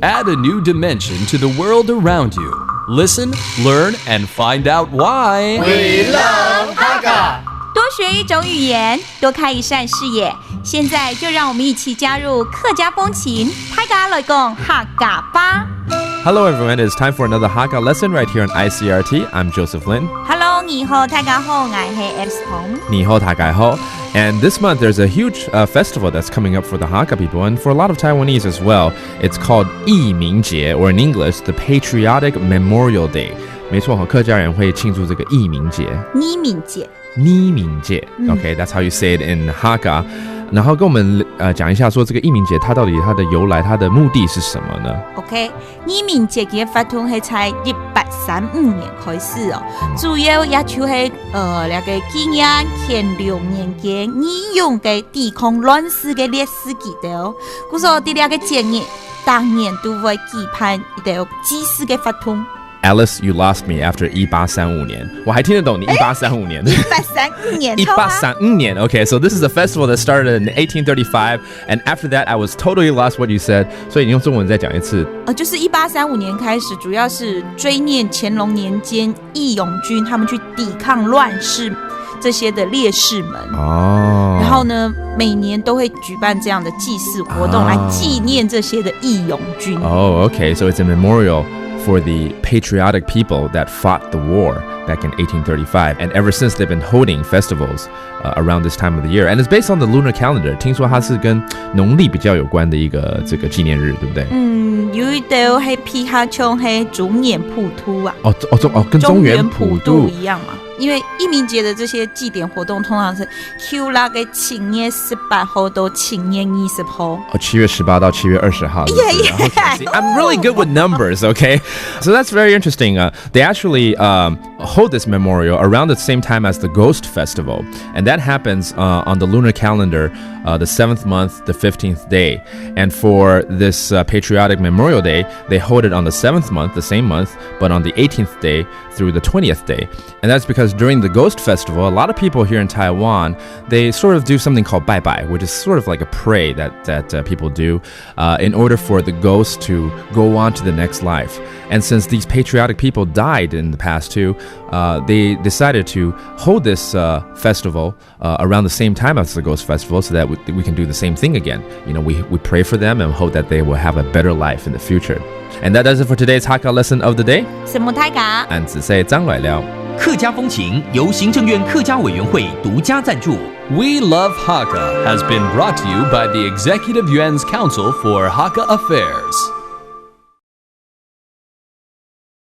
Add a new dimension to the world around you. Listen, learn, and find out why. We love Hakka. 多学一种语言，多开一扇视野。现在就让我们一起加入客家风情，大家来讲客家吧。Hello everyone, it's time for another Hakka lesson right here on ICRT. I'm Joseph Lin. Hello， 你好，大家好，我是 Alex Pong。你好，大家好。And this month there's a huge festival that's coming up for the Hakka people and for a lot of Taiwanese as well. It's called 义民节, or in English, the Patriotic Memorial Day. 没错，客家人会庆祝这个义民节。义民节。义民节 Okay, that's how you say it in Hakka. 然后跟我们讲一下说这个义民节它到底它的由来它的目的是什么呢 OK 义民节嘅发通係在1835年開始哦主要也就是那個紀念乾隆年間義勇嘅抵抗亂世嘅烈士記得哦故所啲那個節日當年都會舉辦一個祭祀嘅發通Alice, you lost me after 1835年我還聽得懂你1835年1835年1835年 Okay, so this is a festival that started in 1835 and after that I was totally lost what you said 所以你用中文再講一次就是1835年開始主要是追念乾隆年間義勇軍他們去抵抗亂世這些的烈士們然後呢每年都會舉辦這樣的祭祀活動來紀念這些的義勇軍Okay, so it's a memorial for the patriotic people that fought the war back in 1835 and ever since they've been holding festivals around this time of the year and it's based on the lunar calendar 聽說它是跟農曆比較有關的一個這個紀念日對不對有一道係皮下像係中元普渡啊跟中元普渡一樣嘛因為義民節的這些祭典活動通常是 Q 那個7月18號到7月20號7月18到7月20號 Yeah. See, I'm really good with numbers, okay? So that's very interesting. They actually hold this memorial around the same time as the Ghost Festival. And that happens on the lunar calendar, the 7th month, the 15th day. And for this Patriotic Memorial Day, they hold it on the 7th month, the same month, but on the 18th day through the 20th day. And that's because during the Ghost Festival, a lot of people here in Taiwan, they sort of do something called Bai Bai, which is sort of like a pray that people do in order for the ghost to go on to the next life. And since these patriotic people died in the past too, they decided to hold this festival around the same time as the Ghost Festival so that we can do the same thing again. You know, we pray for them and hope that they will have a better life in the future. And that does it for today's Hakka lesson of the day. 什麼大家俺只say張來了客家風情由行政院客家委員會獨家贊助 We Love Hakka has been brought to you by the Executive Yuan's Council for Hakka Affairs.